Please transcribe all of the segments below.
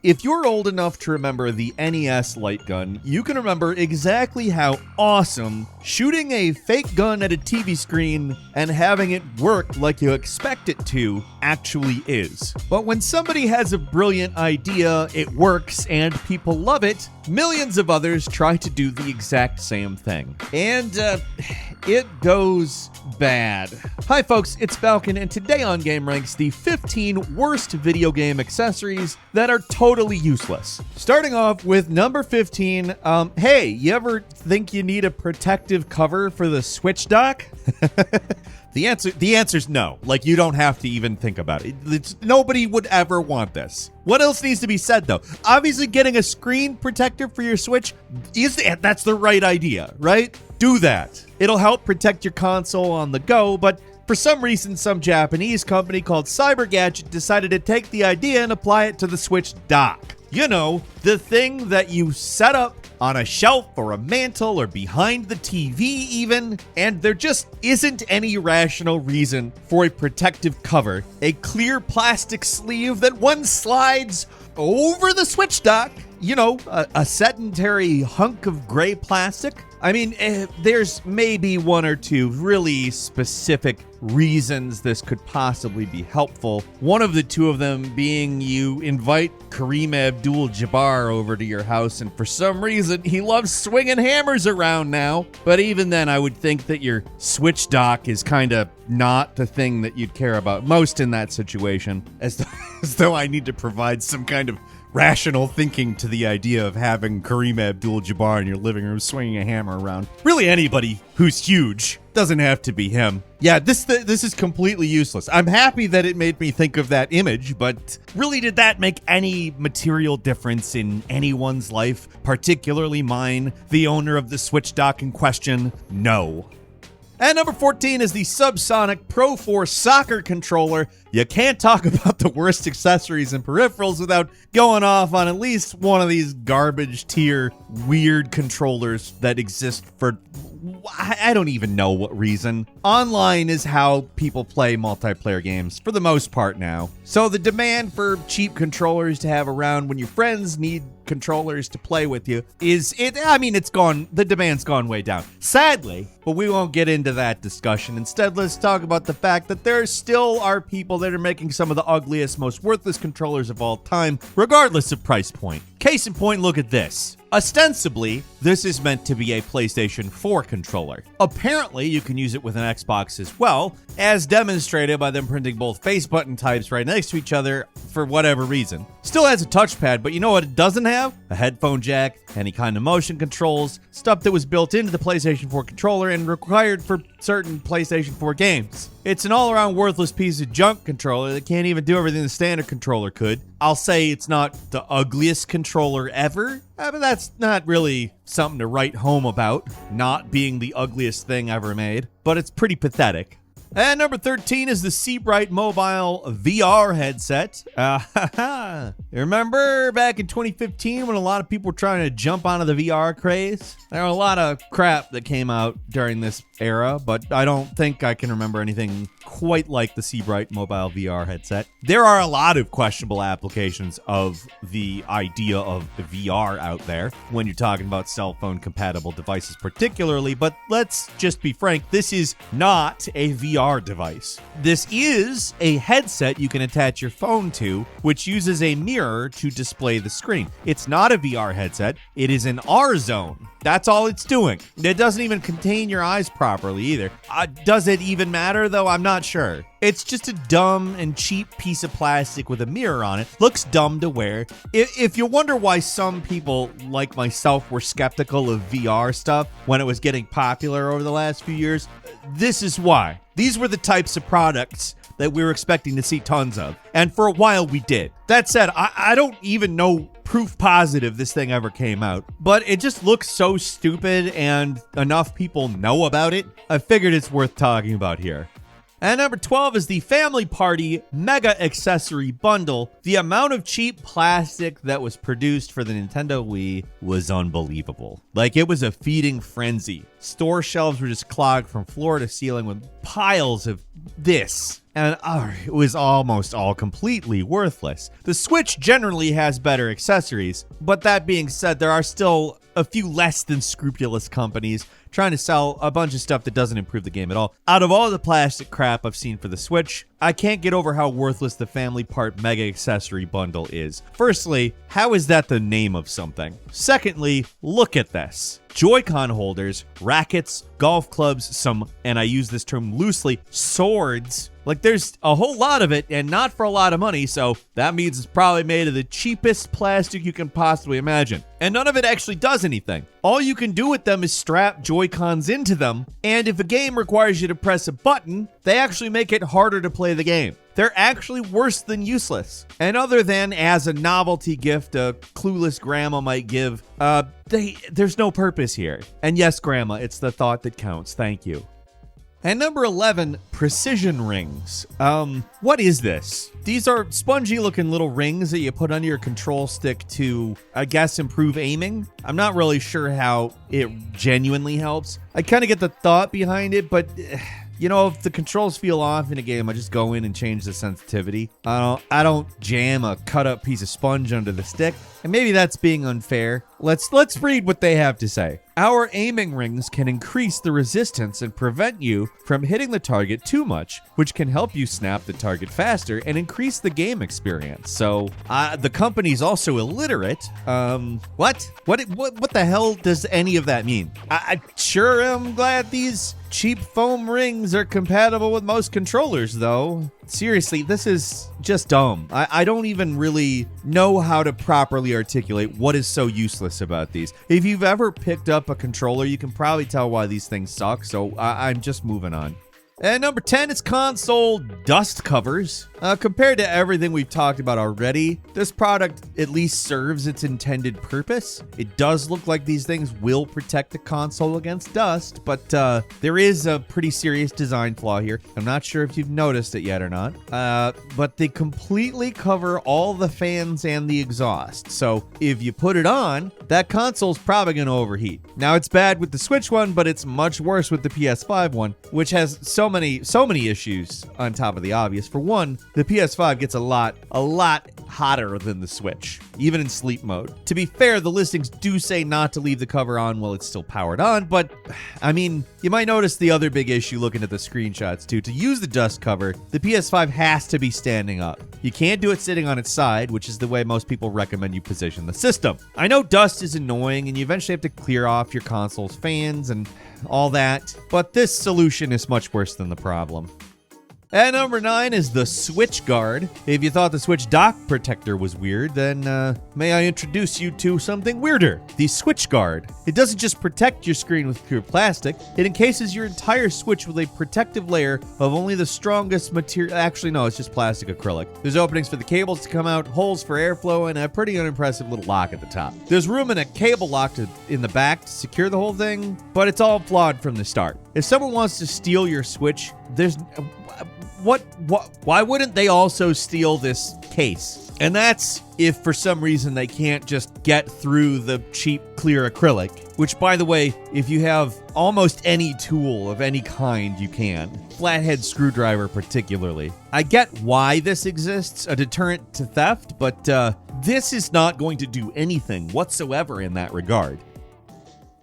If you're old enough to remember the NES light gun, you can remember exactly how awesome shooting a fake gun at a TV screen and having it work like you expect it to actually is. But when somebody has a brilliant idea, it works, and people love it, millions of others try to do the exact same thing. And, it goes bad. Hi folks, it's Falcon, and today on gameranx, the 15 worst video game accessories that are totally useless. Starting off with number 15, hey, you ever think you need a protective cover for the Switch dock? The answer's no. Like, you don't have to even think about it. Nobody would ever want this. What else needs to be said, though? Obviously, getting a screen protector for your Switch, that's the right idea, right? Do that. It'll help protect your console on the go, but for some reason, some Japanese company called CyberGadget decided to take the idea and apply it to the Switch dock. You know, the thing that you set up on a shelf or a mantle or behind the TV even, and there just isn't any rational reason for a protective cover, a clear plastic sleeve that one slides over the Switch dock, you know, a sedentary hunk of gray plastic. I mean, there's maybe one or two really specific reasons this could possibly be helpful. One of the two of them being you invite Kareem Abdul-Jabbar over to your house, and for some reason, he loves swinging hammers around now. But even then, I would think that your Switch dock is kind of not the thing that you'd care about most in that situation, as though I need to provide some kind of rational thinking to the idea of having Kareem Abdul-Jabbar in your living room swinging a hammer around. Really, anybody who's huge. Doesn't have to be him. Yeah, this is completely useless. I'm happy that it made me think of that image, but really, did that make any material difference in anyone's life, particularly mine, the owner of the Switch dock in question? No. And number 14 is the Subsonic Pro 4 soccer controller. You can't talk about the worst accessories and peripherals without going off on at least one of these garbage tier weird controllers that exist for I don't even know what reason. Online is how people play multiplayer games for the most part now. So the demand for cheap controllers to have around when your friends need controllers to play with you it's gone, the demand's gone way down. Sadly, but we won't get into that discussion. Instead, let's talk about the fact that there still are people that are making some of the ugliest, most worthless controllers of all time, regardless of price point. Case in point, look at this. Ostensibly, this is meant to be a PlayStation 4 controller. Apparently, you can use it with an Xbox as well, as demonstrated by them printing both face button types right next to each other for whatever reason. Still has a touchpad, but you know what it doesn't have? A headphone jack, any kind of motion controls, stuff that was built into the PlayStation 4 controller and required for certain PlayStation 4 games. It's an all-around worthless piece of junk controller that can't even do everything the standard controller could. I'll say it's not the ugliest controller ever, but that's not really something to write home about, not being the ugliest thing ever made, but it's pretty pathetic. And number 13 is the Seabright Mobile VR headset. Remember back in 2015 when a lot of people were trying to jump onto the VR craze? There were a lot of crap that came out during this era, but I don't think I can remember anything quite like the Seabright Mobile VR headset. There are a lot of questionable applications of the idea of the VR out there when you're talking about cell phone compatible devices particularly, but let's just be frank, this is not a VR device. This is a headset you can attach your phone to, which uses a mirror to display the screen. It's not a VR headset, it is an R-zone. That's all it's doing. It doesn't even contain your eyes properly either. Does it even matter though? I'm not sure. It's just a dumb and cheap piece of plastic with a mirror on it. Looks dumb to wear. If you wonder why some people like myself were skeptical of VR stuff when it was getting popular over the last few years, this is why. These were the types of products that we were expecting to see tons of. And for a while we did. That said, I don't even know proof positive this thing ever came out, but it just looks so stupid and enough people know about it. I figured it's worth talking about here. And number 12 is the Family Party Mega Accessory Bundle. The amount of cheap plastic that was produced for the Nintendo Wii was unbelievable. Like, it was a feeding frenzy. Store shelves were just clogged from floor to ceiling with piles of this. and it was almost all completely worthless. The Switch generally has better accessories, but that being said, there are still a few less than scrupulous companies trying to sell a bunch of stuff that doesn't improve the game at all. Out of all the plastic crap I've seen for the Switch, I can't get over how worthless the Family Part Mega Accessory Bundle is. Firstly, how is that the name of something? Secondly, look at this. Joy-Con holders, rackets, golf clubs, some, and I use this term loosely, swords. Like, there's a whole lot of it, and not for a lot of money, so that means it's probably made of the cheapest plastic you can possibly imagine. And none of it actually does anything. All you can do with them is strap Joy-Cons into them, and if a game requires you to press a button, they actually make it harder to play the game. They're actually worse than useless. And other than as a novelty gift a clueless grandma might give, there's no purpose here. And yes, grandma, it's the thought that counts. Thank you. And number 11, precision rings. What is this? These are spongy looking little rings that you put under your control stick to, I guess, improve aiming. I'm not really sure how it genuinely helps. I kind of get the thought behind it, but you know, if the controls feel off in a game, I just go in and change the sensitivity. I don't jam a cut up piece of sponge under the stick. And maybe that's being unfair. Let's read what they have to say. Our aiming rings can increase the resistance and prevent you from hitting the target too much, which can help you snap the target faster and increase the game experience. So, the company's also illiterate. What the hell does any of that mean? I sure am glad these cheap foam rings are compatible with most controllers, though. Seriously, this is just dumb. I don't even really know how to properly articulate what is so useless about these. If you've ever picked up a controller, you can probably tell why these things suck, so I'm just moving on. And number 10 is console dust covers. Compared to everything we've talked about already, this product at least serves its intended purpose. It does look like these things will protect the console against dust, but there is a pretty serious design flaw here. I'm not sure if you've noticed it yet or not, but they completely cover all the fans and the exhaust. So if you put it on, that console's probably going to overheat. Now, it's bad with the Switch one, but it's much worse with the PS5 one, which has so many issues on top of the obvious. For one, the PS5 gets a lot hotter than the Switch, even in sleep mode. To be fair, the listings do say not to leave the cover on while it's still powered on, but I mean, you might notice the other big issue looking at the screenshots too. To use the dust cover, the PS5 has to be standing up. You can't do it sitting on its side, which is the way most people recommend you position the system. I know dust is annoying and you eventually have to clear off your console's fans and all that, but this solution is much worse than the problem. And number 9 is the Switch Guard. If you thought the Switch dock protector was weird, then may I introduce you to something weirder, the Switch Guard. It doesn't just protect your screen with pure plastic, it encases your entire Switch with a protective layer of only the strongest material. Actually, no, it's just plastic acrylic. There's openings for the cables to come out, holes for airflow, and a pretty unimpressive little lock at the top. There's room in a cable lock in the back to secure the whole thing, but it's all flawed from the start. If someone wants to steal your Switch, why wouldn't they also steal this case? And that's if for some reason they can't just get through the cheap clear acrylic, which, by the way, if you have almost any tool of any kind, you can. Flathead screwdriver particularly. I get why this exists, a deterrent to theft, but this is not going to do anything whatsoever in that regard.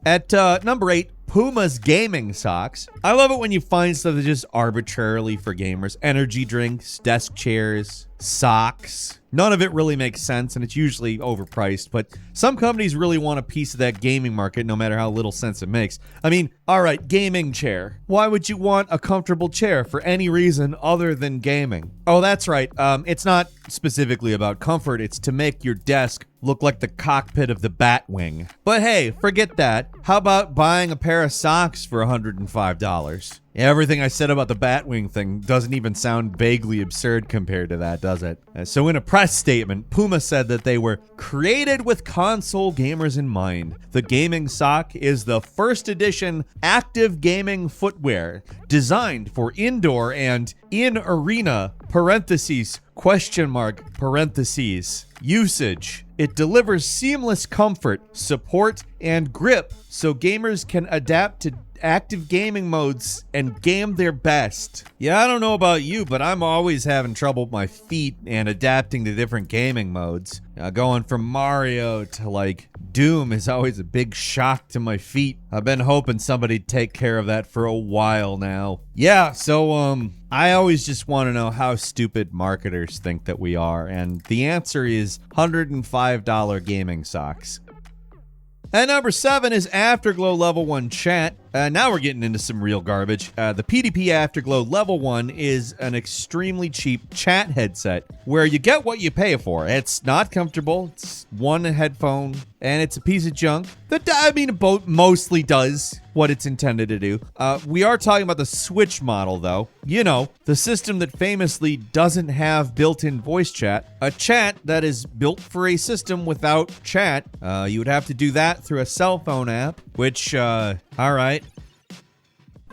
At number 8, Puma's gaming socks. I love it when you find stuff that's just arbitrarily for gamers. Energy drinks, desk chairs, socks. None of it really makes sense, and it's usually overpriced, but some companies really want a piece of that gaming market no matter how little sense it makes. I mean, all right, gaming chair. Why would you want a comfortable chair for any reason other than gaming? Oh, that's right. It's not specifically about comfort. It's to make your desk look like the cockpit of the Batwing. But hey, forget that. How about buying a pair of socks for $105? Everything I said about the Batwing thing doesn't even sound vaguely absurd compared to that, does it? So in a press statement, Puma said that they were created with console gamers in mind. The gaming sock is the first edition active gaming footwear designed for indoor and in-arena usage. It delivers seamless comfort, support, and grip so gamers can adapt to active gaming modes and game their best. Yeah, I don't know about you, but I'm always having trouble with my feet and adapting to different gaming modes. Going from Mario to like Doom is always a big shock to my feet. I've been hoping somebody'd take care of that for a while now. Yeah, so I always just want to know how stupid marketers think that we are, and the answer is $105 gaming socks. And number 7 is Afterglow Level 1 Chat. Now we're getting into some real garbage. The PDP Afterglow Level 1 is an extremely cheap chat headset where you get what you pay for. It's not comfortable. It's one headphone, and it's a piece of junk that, it mostly does what it's intended to do. We are talking about the Switch model, though. You know, the system that famously doesn't have built-in voice chat. A chat that is built for a system without chat. You would have to do that through a cell phone app, which, all right.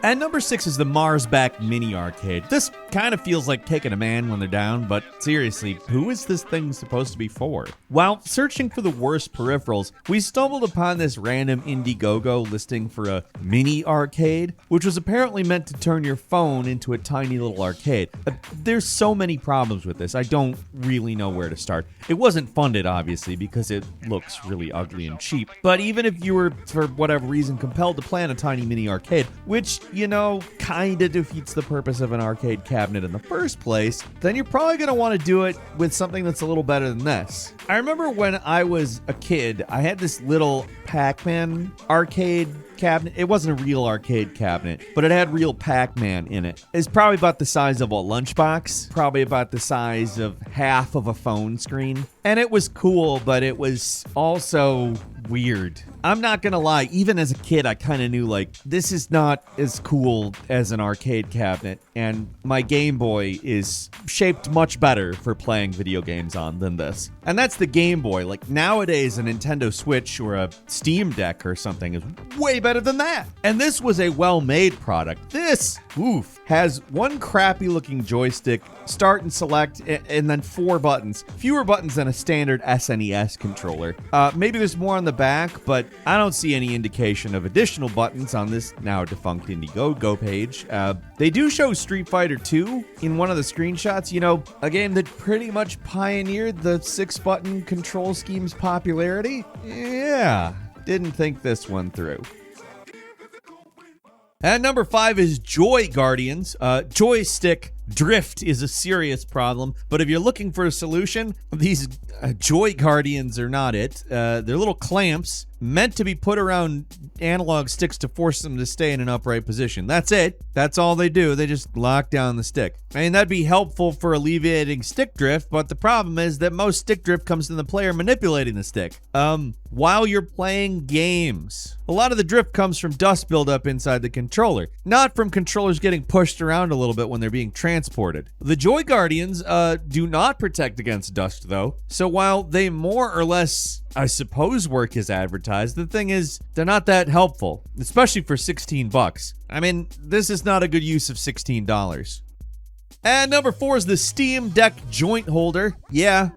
And number 6 is the Marsback Mini Arcade. This kind of feels like kicking a man when they're down, but seriously, who is this thing supposed to be for? While searching for the worst peripherals, we stumbled upon this random Indiegogo listing for a mini arcade, which was apparently meant to turn your phone into a tiny little arcade. There's so many problems with this, I don't really know where to start. It wasn't funded, obviously, because it looks really ugly and cheap, but even if you were, for whatever reason, compelled to plan a tiny mini arcade, which, you know, kinda defeats the purpose of an arcade cabinet in the first place, then you're probably gonna want to do it with something that's a little better than this. I remember when I was a kid, I had this little Pac-Man arcade cabinet. It wasn't a real arcade cabinet, but it had real Pac-Man in it. It's probably about the size of a lunchbox, probably about the size of half of a phone screen. And it was cool, but it was also weird. I'm not gonna lie, even as a kid, I kind of knew, like, this is not as cool as an arcade cabinet, and my Game Boy is shaped much better for playing video games on than this. And that's the Game Boy. Like, nowadays, a Nintendo Switch or a Steam Deck or something is way better than that. And this was a well-made product. This, has one crappy-looking joystick, start and select, and then 4 buttons. Fewer buttons than a standard SNES controller. Maybe there's more on the back, but I don't see any indication of additional buttons on this now defunct Indiegogo page. They do show Street Fighter 2 in one of the screenshots. You know, a game that pretty much pioneered the 6-button control scheme's popularity. Yeah, didn't think this one through. And number 5 is Joy Guardians. Joystick drift is a serious problem, but if you're looking for a solution, these Joy Guardians are not it. They're little clamps meant to be put around analog sticks to force them to stay in an upright position. That's it. That's all they do. They just lock down the stick. I mean, that'd be helpful for alleviating stick drift, but the problem is that most stick drift comes from the player manipulating the stick. While you're playing games. A lot of the drift comes from dust buildup inside the controller, not from controllers getting pushed around a little bit when they're being transported. The Joy Guardians do not protect against dust, though, so while they more or less, I suppose, work as advertised, the thing is, they're not that helpful, especially for $16. I mean, this is not a good use of $16. And number 4 is the Steam Deck joint holder. Yeah.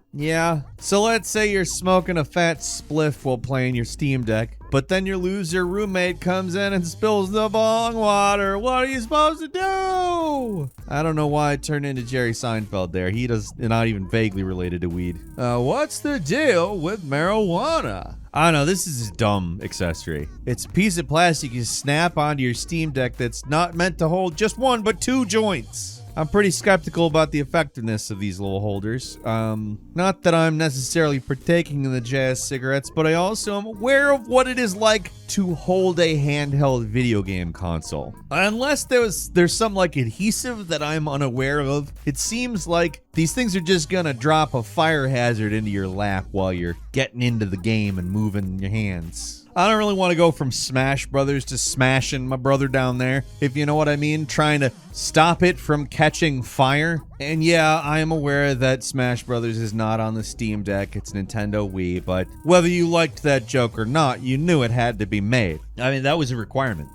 So let's say you're smoking a fat spliff while playing your Steam Deck, but then your loser roommate comes in and spills the bong water. What are you supposed to do? I don't know why I turned into Jerry Seinfeld there. He does not even vaguely related to weed. What's the deal with marijuana? I don't know, this is a dumb accessory. It's a piece of plastic you snap onto your Steam Deck that's not meant to hold just one, but 2 joints. I'm pretty skeptical about the effectiveness of these little holders. Not that I'm necessarily partaking in the jazz cigarettes, but I also am aware of what it is like to hold a handheld video game console. Unless there's some like adhesive that I'm unaware of, it seems like these things are just gonna drop a fire hazard into your lap while you're getting into the game and moving your hands. I don't really want to go from Smash Brothers to smashing my brother down there, if you know what I mean, trying to stop it from catching fire. And yeah, I am aware that Smash Brothers is not on the Steam Deck, it's Nintendo Wii, but whether you liked that joke or not, you knew it had to be made. I mean, that was a requirement.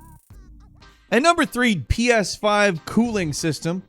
And number 3, PS5 cooling system.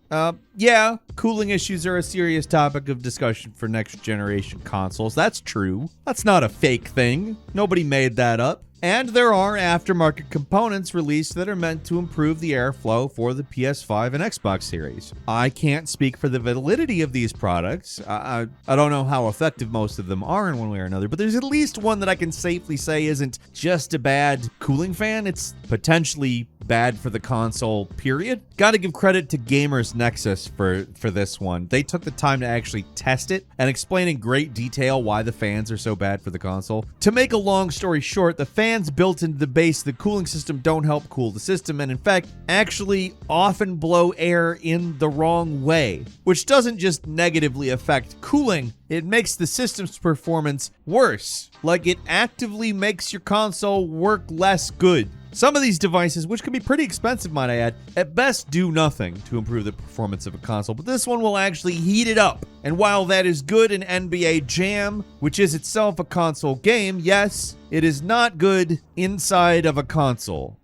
Yeah, cooling issues are a serious topic of discussion for next generation consoles. That's true. That's not a fake thing. Nobody made that up. And there are aftermarket components released that are meant to improve the airflow for the PS5 and Xbox Series. I can't speak for the validity of these products. I don't know how effective most of them are in one way or another, but there's at least one that I can safely say isn't just a bad cooling fan, it's potentially bad for the console, period. Gotta give credit to gameranx for this one. They took the time to actually test it and explain in great detail why the fans are so bad for the console. To make a long story short, the fans built into the base of the cooling system don't help cool the system, and in fact, actually often blow air in the wrong way, which doesn't just negatively affect cooling, it makes the system's performance worse. Like, it actively makes your console work less good. Some of these devices, which can be pretty expensive, might I add, at best do nothing to improve the performance of a console, but this one will actually heat it up. And while that is good in NBA Jam, which is itself a console game, yes, it is not good inside of a console.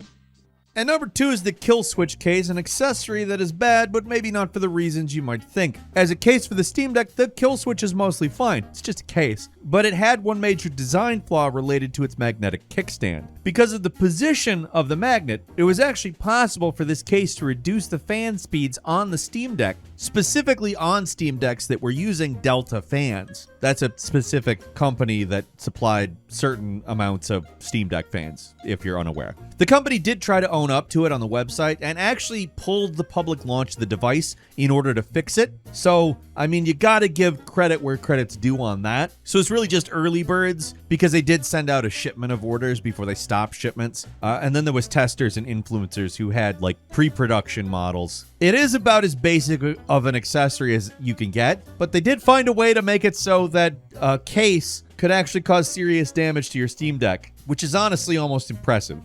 And number 2 is the kill switch case, an accessory that is bad, but maybe not for the reasons you might think. As a case for the Steam Deck, the kill switch is mostly fine. It's just a case. But it had one major design flaw related to its magnetic kickstand. Because of the position of the magnet, it was actually possible for this case to reduce the fan speeds on the Steam Deck, specifically on Steam Decks that were using Delta fans. That's a specific company that supplied certain amounts of Steam Deck fans, if you're unaware. The company did try to own up to it on the website and actually pulled the public launch of the device in order to fix it. So, I mean, you gotta give credit where credit's due on that. So it's really just early birds, because they did send out a shipment of orders before they stopped shipments. And then there was testers and influencers who had like pre-production models. It is about as basic of an accessory as you can get, but they did find a way to make it so that a case could actually cause serious damage to your Steam Deck, which is honestly almost impressive.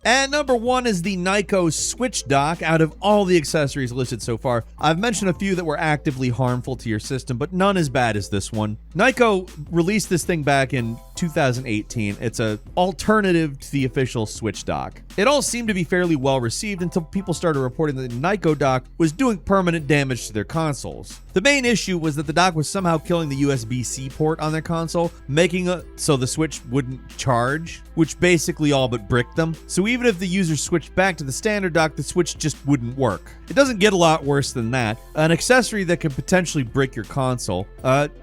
And number 1 is the Nyko Switch Dock. Out of all the accessories listed so far, I've mentioned a few that were actively harmful to your system, but none as bad as this one. Nyko released this thing back in 2018. It's an alternative to the official Switch Dock. It all seemed to be fairly well received until people started reporting that the Nyko dock was doing permanent damage to their consoles. The main issue was that the dock was somehow killing the USB-C port on their console, making it so the Switch wouldn't charge, which basically all but bricked them. So even if the user switched back to the standard dock, the Switch just wouldn't work. It doesn't get a lot worse than that. An accessory that could potentially brick your console.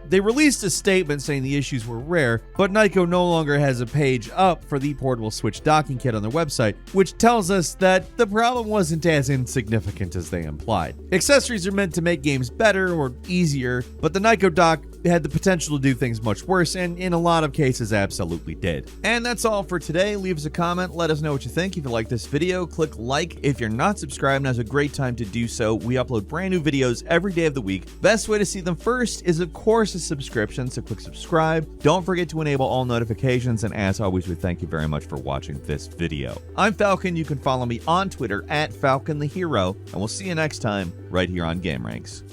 They released a statement saying the issues were rare, but Nyko no longer has a page up for the portable Switch docking kit on their website, which tells us that the problem wasn't as insignificant as they implied. Accessories are meant to make games better or easier, but the Nyko dock had the potential to do things much worse, and in a lot of cases absolutely did. And that's all for today. Leave us a comment, let us know what you think. If you like this video, click like. If you're not subscribed, now's a great time to do so. We upload brand new videos every day of the week. Best way to see them first is, of course, a subscription, so click subscribe. Don't forget to enable all notifications, and as always, we thank you very much for watching this video. I'm Falcon. You can follow me on Twitter at FalconTheHero, and we'll see you next time right here on gameranx.